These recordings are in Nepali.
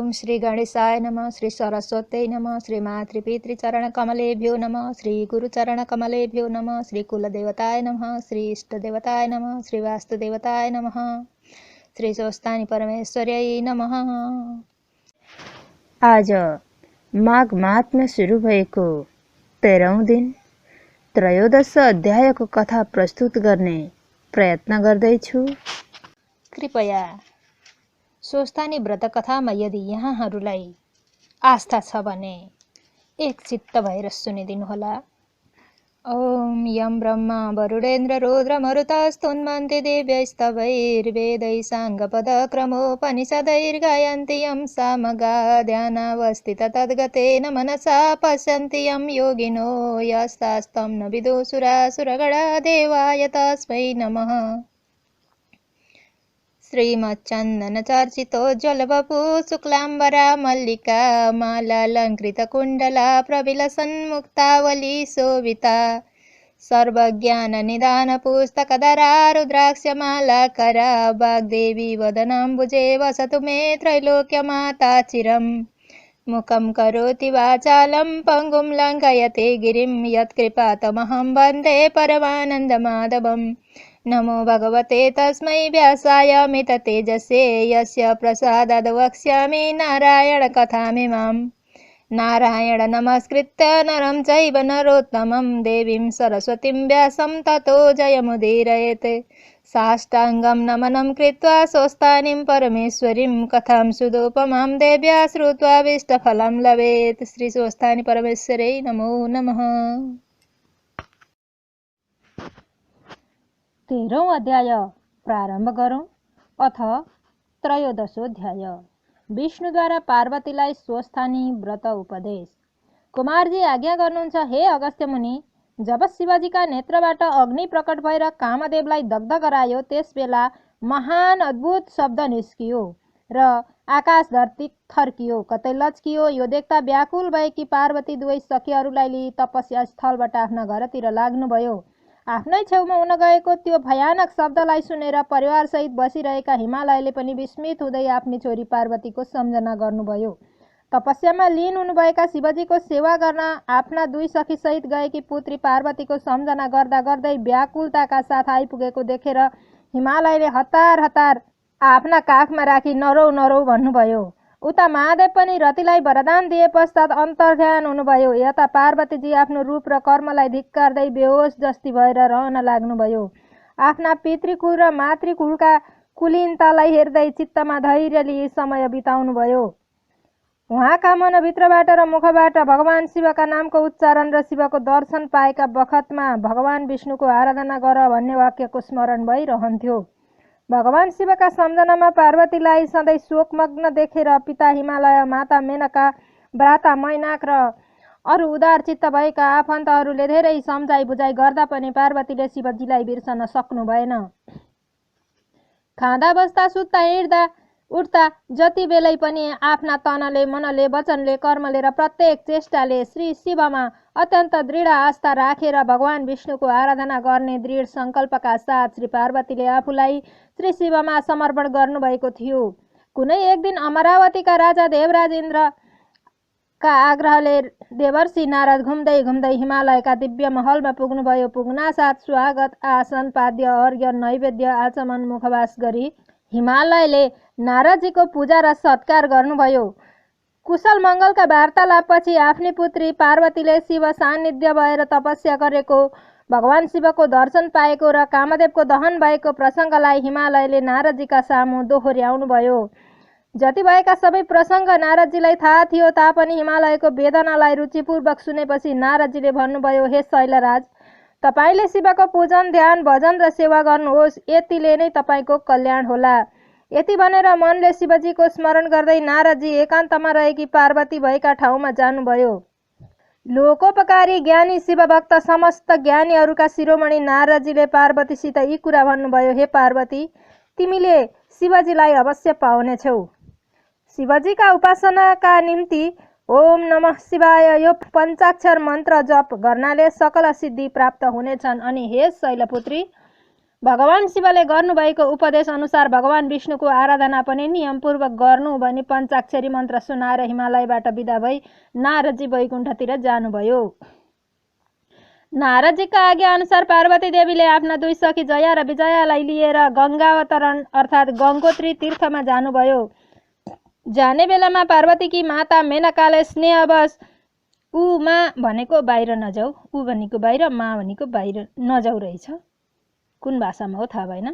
ओम श्री गणेशाय नमः, श्री सरस्वत्यै नमः, श्री मातृपितृचरणकमलेभ्यो नमः, श्री गुरुचरणकमलेभ्यो नमः, श्री कुलदेवताय नमः, श्री इष्टदेवताय नमः, श्री वास्तुदेवताय नमः, श्री स्वस्थानी परमेश्वर्यै नमः। आज माघ मासमा सुरु भएको 13औं दिन त्रयोदश अध्यायको कथा प्रस्तुत गर्ने प्रयत्न गर्दैछु। कृपया स्वस्थानी व्रत कथामा यदि यहाँहरूलाई आस्था छ भने एक चित्त भएर सुनिदिनुहोला। ओम यम ब्रह्मा वरुणेन्द्र रुद्र मरुतस्तुन्वन्ति दिव्यैस्तवैर्वेदै साङ्गपदक्रमोपनिषदैर्गायन्ति यं सामगा ध्यानावस्थित तद्गतेन मनसा पश्यन्ति यं योगिनो यस्तास्तं न विदुषुरासुरगणा देवाय तस्मै नमः। श्रीमच्चन्दनचर्चितोज्ज्वलवपु शुक्लाम्बरा मल्लिका मालालङ्कृतकुण्डला प्रविलसन्मुक्तावली शोभिता सर्वज्ञाननिदानपुस्तकधरा रुद्राक्षमालाकरा वाग्देवी वदनाम्बुजे वसतु मे त्रैलोक्यमाता चिरम्। मुखं करोति वाचालं पङ्गुं लङ्घयते गिरिं यत्कृपातमहं वन्दे परमानन्दमाधवम्। नमो भगवते तस्मै व्यासाय मिततेजसे यस्य प्रसादाद् वक्ष्यामि नारायणकथामिमाम्। नारायण नमस्कृत्य नरं चैव नरोत्तमं देवीं सरस्वतीं व्यासं ततो जयमुदीरयेत्। साष्टाङ्गं नमनं कृत्वा स्वस्थानीं परमेश्वरीं कथां सुदोपमां देव्या श्रुत्वाभीष्टफलं लभेत्। श्री स्वस्थानी परमेश्वरै नमो नमः। 13औं अध्याय प्रारम्भ गरौँ। अथ त्रयोदशोऽध्याय विष्णुद्वारा पार्वतीलाई स्वस्थानी व्रत उपदेश। कुमारजी आज्ञा गर्नुहुन्छ, हे अगस्त्य मुनि, जब शिवजीका नेत्रबाट अग्नि प्रकट भएर कामदेवलाई दग्ध गरायो त्यस बेला महान अद्भुत शब्द निस्कियो र आकाश धरती थर्कियो, कतै लच्कियो। यो देख्दा व्याकुल भएकी पार्वती दुवै सखीहरूलाई लिई तपस्या स्थलबाट आफ्ना घरतिर लाग्नुभयो। आफ्नै छेउमा हुन गएको त्यो भयानक शब्दलाई सुनेर परिवारसहित बसिरहेका हिमालयले पनि विस्मित हुँदै आफ्नी छोरी पार्वतीको सम्झना गर्नुभयो। तपस्यामा लीन हुनुभएका शिवजीको सेवा गर्न आफ्ना दुई सखीसहित गएकी पुत्री पार्वतीको सम्झना गर्दा गर्दै व्याकुलताका साथ आइपुगेको देखेर हिमालयले हतार हतार आफ्ना काखमा राखी नरौ नरौ भन्नुभयो। उता महादेव पनि रतिलाई वरदान दिए पश्चात अन्तर्ध्यान हुनुभयो। यता पार्वतीजी आफ्नो रूप र कर्मलाई धिक्कार्दै बेहोस जस्ती भएर रहन लाग्नुभयो। आफ्ना पितृकुल र मातृकुलका कुलीनतालाई हेर्दै चित्तमा धैर्य लिई समय बिताउनुभयो। उहाँका मनभित्रबाट र मुखबाट भगवान शिवका नामको उच्चारण र शिवको दर्शन पाएका बखतमा भगवान विष्णुको आराधना गर भन्ने वाक्यको स्मरण भइरहन्थ्यो। भगवान शिवका सम्झनामा पार्वतीलाई सधैँ शोकमग्न देखेर पिता हिमालय, माता मेनका, भ्राता मैनाक र अरू उदार चित्त भएका आफन्तहरूले धेरै सम्झाइ बुझाइ गर्दा पनि पार्वतीले शिवजीलाई बिर्सन सक्नु भएन। खाँदा बस्दा सुत्दा हिँड्दा उठ्दा जति बेलै पनि आफ्ना तनले, मनले, वचनले, कर्मले र प्रत्येक चेष्टाले श्री शिवमा अत्यन्त दृढ आस्था राखेर भगवान विष्णुको आराधना गर्ने दृढ सङ्कल्पका साथ श्री पार्वतीले आफूलाई श्री शिवमा समर्पण गर्नुभएको थियो। कुनै एक दिन अमरावतीका राजा देवराज इन्द्रका आग्रहले देवर्षि नारद घुम्दै घुम्दै हिमालयका दिव्य महलमा पुग्नुभयो। पुग्नासाथ स्वागत, आसन, पाद्य, अर्घ्य, नैवेद्य, आचमन, मुखवास गरी हिमालयले नारदजीको पूजा र सत्कार गर्नुभयो। कुशल मङ्गलका वार्तालापपछि आफ्नी पुत्री पार्वतीले शिव सान्निध्य भएर तपस्या गरेको, भगवान शिवको दर्शन पाएको र कामदेवको दहन भएको प्रसङ्गलाई हिमालयले नारदजीका सामु दोहोर्याउनुभयो। जति भएका सबै प्रसङ्ग नारदजीलाई थाहा थियो तापनि हिमालयको वेदनालाई रुचिपूर्वक सुनेपछि नारदजीले भन्नुभयो, हे शैलराज, तपाईँले शिवको पूजन, ध्यान, भजन र सेवा गर्नुहोस्, यतिले नै तपाईँको कल्याण होला। यति भनेर मनले शिवजीको स्मरण गर्दै नारदजी एकान्तमा रहेकी पार्वती भएका ठाउँमा जानुभयो। लोकोपकारी ज्ञानी शिवभक्त समस्त ज्ञानीहरूका शिरोमणि नारदजीले पार्वतीसित यी कुरा भन्नुभयो, हे पार्वती, तिमीले शिवजीलाई अवश्य पाउनेछौ। शिवजीका उपासनाका निम्ति ओम नमः शिवाय यो पञ्चाक्षर मन्त्र जप गर्नाले सकल सिद्धि प्राप्त हुनेछन्। अनि हे शैलपुत्री, भगवान शिवले गर्नुभएको उपदेश अनुसार भगवान विष्णुको आराधना पनि नियमपूर्वक गर्नु भनी पञ्चाक्षरी मन्त्र सुनाएर हिमालयबाट बिदा भई नारदजी वैकुण्ठतिर जानुभयो। नारदजीका आज्ञा अनुसार पार्वती देवीले आफ्ना दुई सखी जया र विजयालाई लिएर गङ्गावतरण अर्थात् गङ्गोत्री तीर्थमा जानुभयो। जाने बेलामा पार्वतीकी माता मेनकाले स्नेहवश ऊ मा भनेको बाहिर नजाऊ, ऊ भनेको बाहिर, मा भनेको बाहिर नजाऊ रहेछ, कुन भाषामा हो थाहा भएन,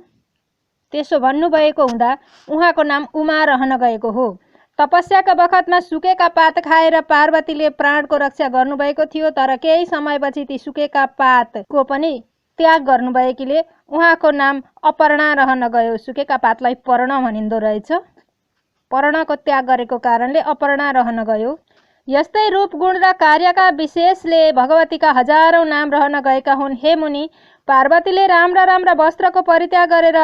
त्यसो भन्नुभएको हुँदा उहाँको नाम उमा रहन गएको हो। तपस्याका बखतमा सुकेका पात खाएर पार्वतीले प्राणको रक्षा गर्नुभएको थियो, तर केही समयपछि ती सुकेका पातको पनि त्याग गर्नुभएकीले उहाँको नाम अपर्णा रहन गयो। सुकेका पातलाई पर्ण भनिन्दो रहेछ, पर्णको त्याग गरेको कारणले अपर्णा रहन गयो। यस्तै रूप गुण र कार्यका विशेषले भगवतीका हजारौं नाम रहन गएका हुन्। हे मुनि, पार्वतीले राम्रा राम्रा वस्त्रको परित्याग गरेर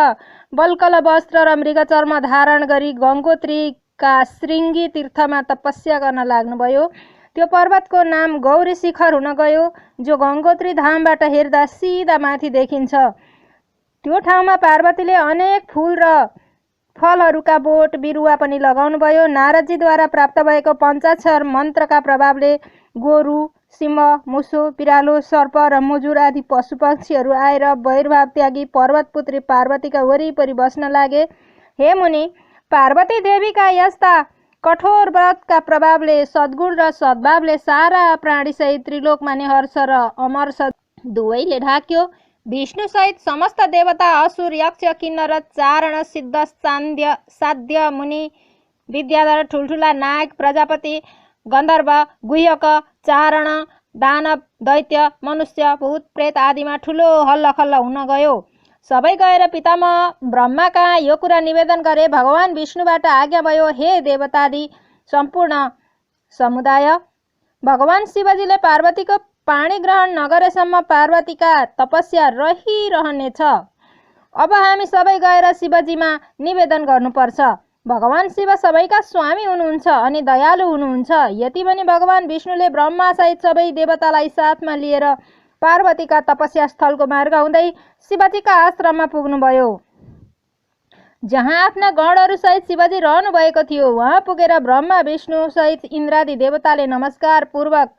बल्कल वस्त्र र मृगचर्म धारण गरी गङ्गोत्रीका श्रृङ्गी तीर्थमा तपस्या गर्न लाग्नुभयो। त्यो पर्वतको नाम गौरी शिखर हुन गयो, जो गङ्गोत्री धामबाट हेर्दा सिधा माथि देखिन्छ। त्यो ठाउँमा पार्वतीले अनेक फूल र फलहरूका बोट बिरुवा पनि लगाउनुभयो। नारदजीद्वारा प्राप्त भएको पञ्चाक्षर मन्त्रका प्रभावले गोरु, सिंह, मुसो, बिरालो, सर्प र मुजुर आदि पशु पक्षीहरू आएर वैरभाव त्यागी पर्वतपुत्री पार्वतीका वरिपरि बस्न लागे। हे मुनि, पार्वती देवीका यस्ता कठोर व्रतका प्रभावले सद्गुण र सद्भावले सारा प्राणीसहित त्रिलोकमा नै हर्ष र अमर्ष दुवैले ढाक्यो। विष्णुसहित समस्त देवता, असुर, यक्ष, किन्नर, चारण, सिद्ध, साध्य, मुनि, विद्याधर, ठुल्ठुला नाग, प्रजापति, गन्धर्व, गुह्यक, चारण, दानव, दैत्य, मनुष्य, भूत, प्रेत आदिमा ठुलो हल्लाखल्ला हुन गयो। सबै गएर पितामह ब्रह्मा कहाँ यो कुरा निवेदन गरे। भगवान विष्णुबाट आज्ञा भयो, हे देवतादि सम्पूर्ण समुदाय, भगवान शिवजीले पार्वतीको पाणी ग्रहण नगरेसम्म पार्वतीका तपस्या रहिरहनेछ। अब हामी सबै गएर शिवजीमा निवेदन गर्नुपर्छ। भगवान शिव सबैका स्वामी हुनुहुन्छ अनि दयालु हुनुहुन्छ। यति पनि भगवान विष्णुले ब्रह्मा सहित सबै देवतालाई साथमा लिएर पार्वतीका तपस्या स्थलको मार्ग हुँदै शिवजीका आश्रममा पुग्नुभयो। जहाँ आफ्ना गणहरू सहित शिवजी रहनु भएको थियो, वहाँ पुगेर ब्रह्मा विष्णु सहित इन्द्रादि देवताले नमस्कार पूर्वक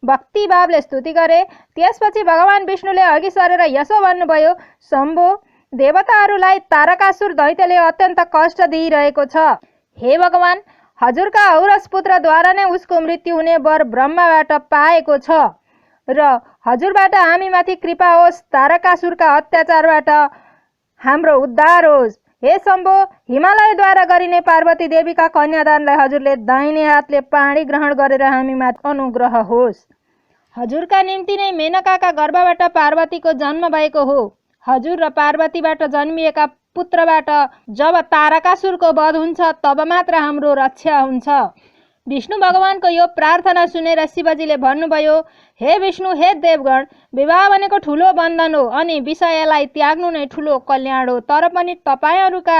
भक्तिभावले स्तुति गरे। त्यसपछि भगवान विष्णुले अघि सरेर यसो भन्नुभयो, शम्भो, देवताहरूलाई तारकासुर दैत्यले अत्यन्त कष्ट दिइरहेको छ। हे भगवान, हजुरका औरस पुत्रद्वारा नै उसको मृत्यु हुने वर ब्रह्माबाट पाएको छ र हजुरबाट हामीमाथि कृपा होस्, तारकासुरका अत्याचारबाट हाम्रो उद्धार होस्। हे शम्भो, हिमालयद्वारा गरिने पार्वती देवीका कन्यादानलाई हजुरले दाहिने हातले पाणी ग्रहण गरेर हामीमाथि अनुग्रह होस्। हजुरका निम्ति नै मेनकाका गर्भबाट पार्वतीको जन्म भएको हो। हजुर र पार्वतीबाट जन्मिएका पुत्रबाट जब तारकासुरको वध हुन्छ तब मात्र हाम्रो रक्षा हुन्छ। विष्णु भगवानको यो प्रार्थना सुनेर शिवजीले भन्नुभयो, हे विष्णु, हे देवगण, विवाह भनेको ठुलो बन्धन हो अनि विषयलाई त्याग्नु नै ठुलो कल्याण हो। तर पनि तपाईहरूका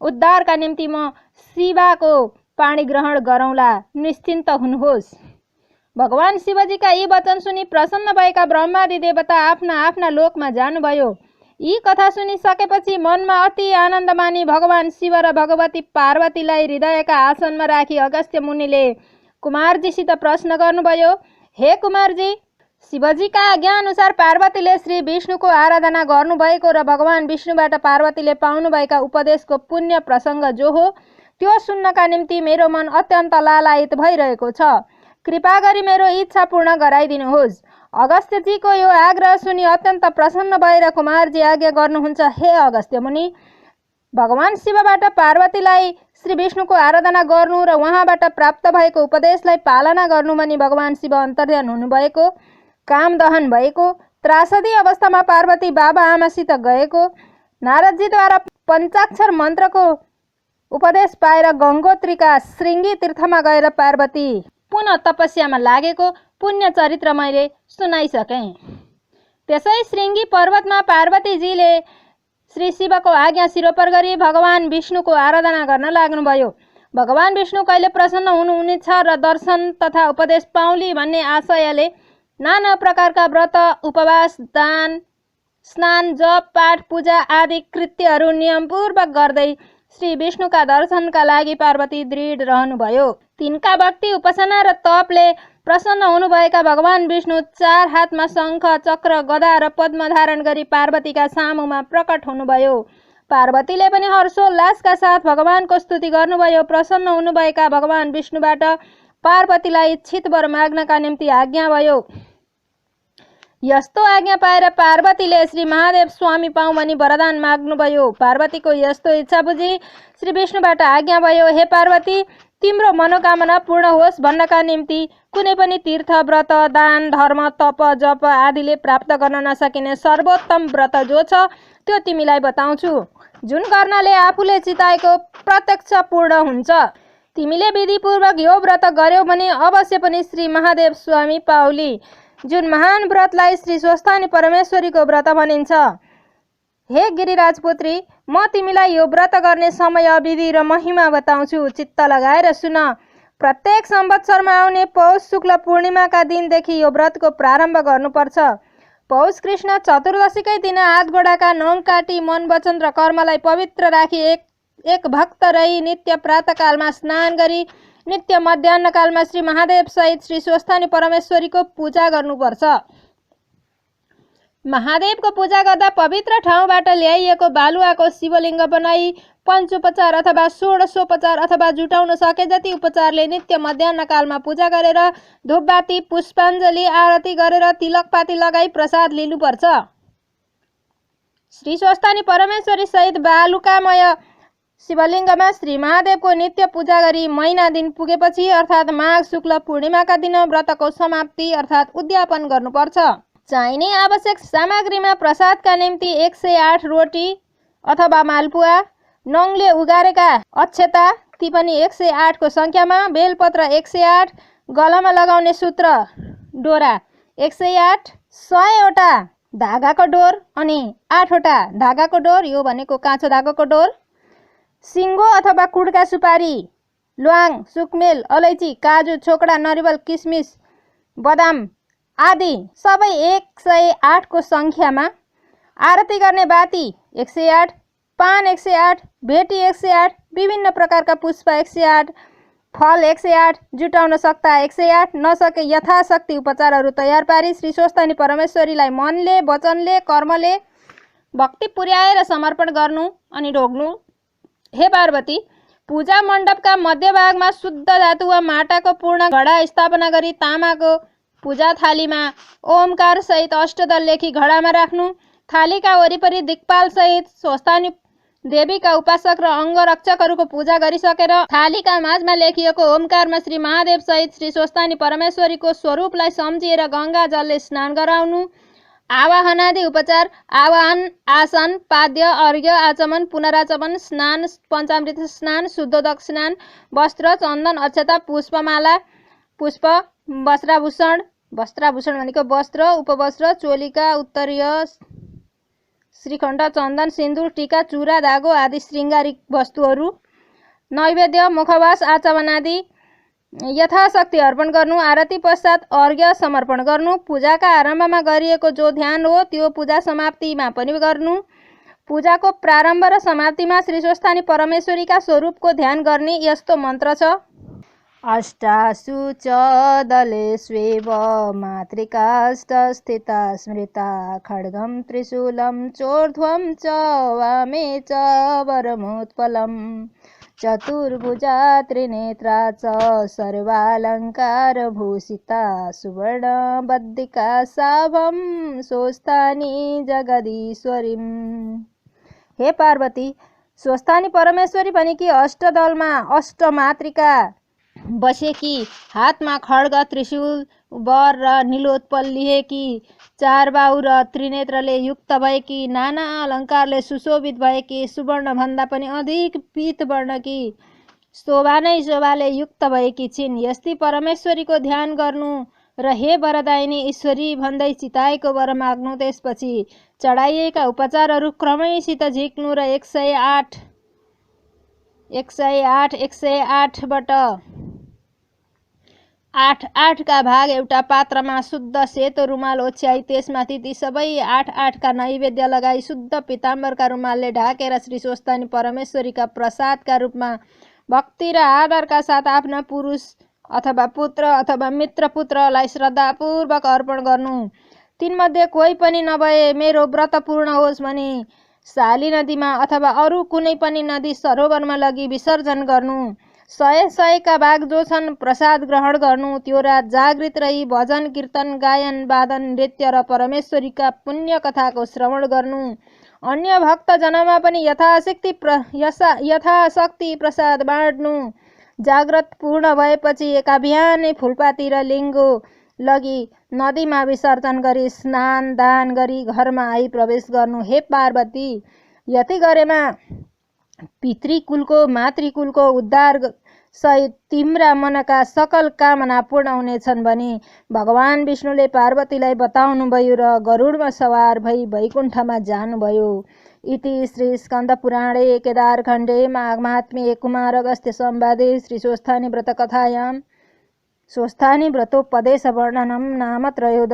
उद्धारका निम्ति म शिवाको पाणी ग्रहण गरौँला, निश्चिन्त हुनुहोस्। भगवान शिवजीका यी वचन सुनि प्रसन्न भएका ब्रह्मादि देवता आफ्ना आफ्ना लोकमा जानुभयो। यी कथा सुनिसकेपछि मनमा अति आनन्द मानी भगवान शिव र भगवती पार्वतीलाई हृदयका आसनमा राखी अगस्त्य मुनिले कुमारजीसित प्रश्न गर्नुभयो, हे कुमारजी, शिवजीका आज्ञा अनुसार पार्वतीले श्री विष्णुको आराधना गर्नुभएको र भगवान विष्णुबाट पार्वतीले पाउनुभएका उपदेशको पुण्य प्रसङ्ग जो हो त्यो सुन्नका निम्ति मेरो मन अत्यन्त लालायित भइरहेको छ। कृपा गरी मेरो इच्छा पूर्ण गराइदिनुहोस्। अगस्त्यजीको यो आग्रह सुनि अत्यन्त प्रसन्न भएर कुमारजी आज्ञा गर्नुहुन्छ, हे अगस्त्य मुनि, भगवान शिवबाट पार्वतीलाई श्री विष्णुको आराधना गर्नु र उहाँबाट प्राप्त भएको उपदेशलाई पालना गर्नु भनी भगवान शिव अन्तर्ध्यान हुनुभएको, काम दहन भएको, त्रासदी अवस्थामा पार्वती बाबा आमासित गएको, नारदजीद्वारा पञ्चाक्षर मन्त्रको उपदेश पाएर गङ्गोत्रीका श्रृङ्गी तीर्थमा गएर पार्वती पुनः तपस्यामा लागेको पुण्य चरित्र मैले सुनाइसकेँ। त्यसै श्रृङ्गी पर्वतमा पार्वतीजीले श्री शिवको आज्ञा सिरोपर गरी भगवान विष्णुको आराधना गर्न लाग्नुभयो। भगवान विष्णु कहिले प्रसन्न हुनुहुनेछ र दर्शन तथा उपदेश पाउली भन्ने आशयले नाना प्रकारका व्रत, उपवास, दान, स्नान, जप, पाठ, पूजा आदि कृत्यहरू नियमपूर्वक गर्दै श्री विष्णुका दर्शनका लागि पार्वती दृढ रहनुभयो। तिनका भक्ति, उपासना र तपले प्रसन्न हुनुभएका भगवान विष्णु 4 हातमा शङ्ख, चक्र, गदा र पद्म धारण गरी पार्वतीका सामुमा प्रकट हुनुभयो। पार्वतीले पनि हर्षोल्लासका साथ भगवानको स्तुति गर्नुभयो। प्रसन्न हुनुभएका भगवान विष्णुबाट पार्वतीलाई इच्छित वर माग्नका निम्ति आज्ञा भयो। यस्तो आज्ञा पाएर पार्वतीले श्री महादेव स्वामी पाऊँ भनी वरदान माग्नुभयो। पार्वतीको यस्तो इच्छा बुझी श्री विष्णुबाट आज्ञा भयो, हे पार्वती, तिम्रो मनोकामना पूर्ण होस् भन्नका निम्ति कुनै पनि तीर्थ, व्रत, दान, धर्म, तप, जप आदिले प्राप्त गर्न नसकिने सर्वोत्तम व्रत जो छ त्यो तिमीलाई बताउँछु, जुन गर्नाले आफूले चिताएको प्रत्यक्ष पूर्ण हुन्छ। तिमीले विधिपूर्वक यो व्रत गर्यौ भने अवश्य पनि श्री महादेव स्वामी पाउली। जुन महान व्रतलाई श्री स्वस्थानी परमेश्वरीको व्रत भनिन्छ। हे गिरिराजपुत्री, म तिमीलाई यो व्रत गर्ने समय, विधि र महिमा बताउँछु, चित्त लगाएर सुन। प्रत्येक संवत्सरमा आउने पौष शुक्ल पूर्णिमाका दिनदेखि यो व्रतको प्रारम्भ गर्नुपर्छ। पौष कृष्ण चतुर्दशीकै दिन हात गोडाका नङ काटी मन, वचन र कर्मलाई पवित्र राखी एक भक्त रही नित्य प्रातःकालमा स्नान गरी नित्य मध्याह्नकालमा श्री महादेव सहित श्री स्वस्थानी परमेश्वरीको पूजा गर्नुपर्छ। महादेवको पूजा गर्दा पवित्र ठाउँबाट ल्याइएको बालुवाको शिवलिङ्ग बनाई पञ्चोपचार अथवा षोडशोपचार अथवा जुटाउन सके जति उपचारले नित्य मध्याह्नकालमा पूजा गरेर धूपबाती, पुष्पाञ्जली, आरती गरेर तिलकपाती लगाई प्रसाद लिनुपर्छ। श्री स्वस्थानी परमेश्वरी सहित बालुकामय शिवलिङ्गमा श्री महादेवको नित्य पूजा गरी महिना दिन पुगेपछि अर्थात् माघ शुक्ल पूर्णिमाका दिन व्रतको समाप्ति अर्थात् उद्यापन गर्नुपर्छ। चाहिने आवश्यक सामग्रीमा प्रसादका निम्ति 108 रोटी अथवा मालपुवा, नङले उगारेका अक्षता ती पनि 108 को सङ्ख्यामा, बेलपत्र 108, गलामा लगाउने सूत्र डोरा 108, 100वटा धागाको डोर अनि 8वटा धागाको डोर, यो भनेको काँचो धागाको डोर, सिङ्गो अथवा कुडका सुपारी, ल्वाङ, सुकमेल, अलैँची, काजु, छोकडा, नरिवल, किसमिस, बदाम आदि सबै 108 को सङ्ख्यामा, आरती गर्ने बाती 108, पान 108, भेटी 108, विभिन्न प्रकारका पुष्प 108, फल 108, जुटाउन सक्दा 108, नसके यथाशक्ति उपचारहरू तयार पारी श्री स्वस्थानी परमेश्वरीलाई मनले, वचनले, कर्मले भक्ति पुर्याएर समर्पण गर्नु अनि ढोग्नु। हे पार्वती, पूजा मण्डपका मध्यभागमा शुद्ध धातु वा माटाको पूर्ण घडा स्थापना गरी तामाको पूजा थालीमा ओमकार सहित अष्टदल लेखी घडामा राख्नु। थालीका वरिपरि दिक्पाल सहित स्वस्थानी देवीका उपासक र अङ्गरक्षकहरूको पूजा गरिसकेर थालीका माझमा लेखिएको ओमकारमा श्री महादेव सहित श्री स्वस्थानी परमेश्वरीको स्वरूपलाई सम्झिएर गङ्गा जलले स्नान गराउनु। आवाहनादि उपचार, आवाहन, आसन, पाद्य, अर्घ्य, आचमन, पुनराचमन, स्नान, पञ्चामृत स्नान, शुद्धोदक स्नान, वस्त्र, चन्दन, अक्षता, पुष्पमाला, पुष्प, वस्त्राभूषण, वस्त्राभूषण भनेको वस्त्र, उपवस्त्र, चोलीका उत्तरीय, श्रीखण्ड, चन्दन, सिन्दुर, टीका, चुरा, धागो आदि श्रृङ्गारिक वस्तुहरू, नैवेद्य, मुखवास, आचमन आदि यथाशक्ति अर्पण गर्नु। आरती पश्चात अर्घ्य समर्पण गर्नु। पूजाका आरम्भमा गरिएको जो ध्यान हो त्यो पूजा समाप्तिमा पनि गर्नु। पूजाको प्रारम्भ र समाप्तिमा श्री स्वस्थानी परमेश्वरीका स्वरूपको ध्यान गर्ने यस्तो मन्त्र छ। अष्टासु च दलेष्वेव मातृकाष्ठस्थिता स्मृता खड्गं त्रिशूलं चोर्ध्वं च वामे च वरमुत्पलम् चतुर्भुजा त्रिनेत्रा च सर्वालङ्कारभूषिता सुवर्णबद्धिका साभं स्वस्थानी जगदीश्वरीम्। हे पार्वती, स्वस्थानी परमेश्वरी भनेकी अष्टदलमा अष्टमातृका बसेकी, हातमा खड्ग, त्रिशूल, वर र नीलोत्पल लिएकी, चार बाहु र त्रिनेत्रले युक्त भएकी, नाना अलङ्कारले सुशोभित भएकी, सुवर्णभन्दा पनि अधिक पीत वर्णकी, शोभा नै शोभाले युक्त भएकी छिन्। यस्ती परमेश्वरीको ध्यान गर्नु र हे वरदायिनी ईश्वरी भन्दै चिताएको वर माग्नु। त्यसपछि चढाइएका उपचारहरू क्रमैसित झिक्नु र 108 बाट 8-8का भाग एउटा पात्रमा शुद्ध सेतो रुमाल ओछ्याई त्यसमाथि ती सबै 8-8का नैवेद्य लगाई शुद्ध पिताम्बरका रुमालले ढाकेर श्री स्वस्थानी परमेश्वरीका प्रसादका रूपमा भक्ति र आदरका साथ आफ्ना पुरुष अथवा पुत्र अथवा मित्र पुत्रलाई श्रद्धापूर्वक अर्पण गर्नु। तीमध्ये कोही पनि नभए मेरो व्रत पूर्ण होस् भनी साली नदीमा अथवा अरू कुनै पनि नदी सरोवरमा लगी विसर्जन गर्नु। 100-100का भाग जो छन् प्रसाद ग्रहण गर्नु। त्यो रात जागृत रही भजन कीर्तन गायन वादन नृत्य र परमेश्वरीका पुण्य कथाको श्रवण गर्नु। अन्य भक्तजनमा पनि यथाशक्ति प्रसाद बाँड्नु। जाग्रत पूर्ण भएपछि एका बिहानै फुलपाती र लिङ्गो लगी नदीमा विसर्जन गरी स्नान दान गरी घरमा आई प्रवेश गर्नु। हे पार्वती, यति गरेमा पितृकुलको मातृकुलको उद्धार सहित तिम्रा मनका सकल कामना पूर्ण हुनेछन् भनी भगवान विष्णुले पार्वतीलाई बताउनुभयो र गरुडमा सवार भई वैकुण्ठमा जानुभयो। इति श्री स्कन्द पुराणे केदारखण्डे माघमात्म्ये कुमार अगस्त्य संवादे श्री स्वस्थानी व्रत कथायां स्वस्थानी व्रतोपदेश वर्णनम नाम 13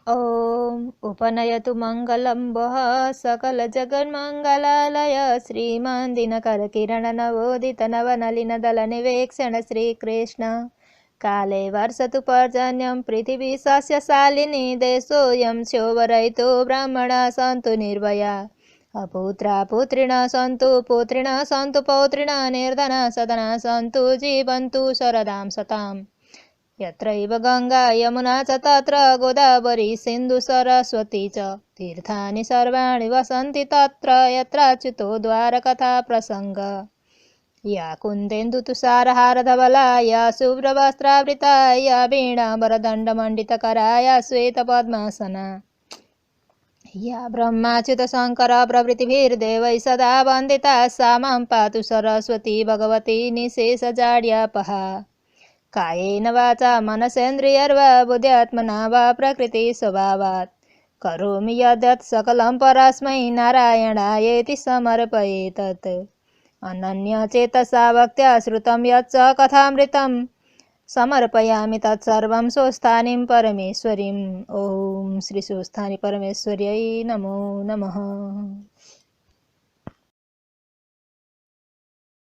ॐ उपनयतु मङ्गलं वः सकलजगन्मङ्गलालय श्रीमान् दिनकरकिरणनवोदितनवनलिनदलनिवेक्षण श्रीकृष्ण काले वर्षतु पर्जन्यं पृथिवी सस्यशालिनी देशोऽयं क्षोभरहितो ब्राह्मणा सन्तु निर्भया अपुत्रा पुत्रिणः सन्तु पुत्रिणः सन्तु पौत्रिणः निर्धना सदना सन्तु जीवन्तु शरदां शताम् यत्रैव गङ्गा यमुना च तत्र गोदावरी सिन्धु सरस्वती च तीर्थानि सर्वाणि वसन्ति तत्र यत्राच्युतो द्वारकथा प्रसङ्ग या कुन्देन्दु तुषारहारधवला या शुभ्रवस्त्रावृता या वीणाम्बरदण्डमण्डितकरा या श्वेतपद्मासना या ब्रह्माच्युत शङ्कर प्रभृतिभिर्देवैः सदा वन्दिता सा मां पातु सरस्वती भगवती निशेषजाड्यापहा कायेन वाचा मनसेन्द्रियर्वा बुद्ध्यात्मना वा प्रकृतिस्वभावात् करोमि यद्यत् सकलं परस्मै नारायणायेति समर्पयेतत् अनन्यचेतसा भक्त्या श्रुतं यच्च कथामृतं समर्पयामि तत्सर्वं स्वस्थानीं परमेश्वरीम्। ॐ श्री स्वस्थानी परमेश्वर्यै नमो नमः।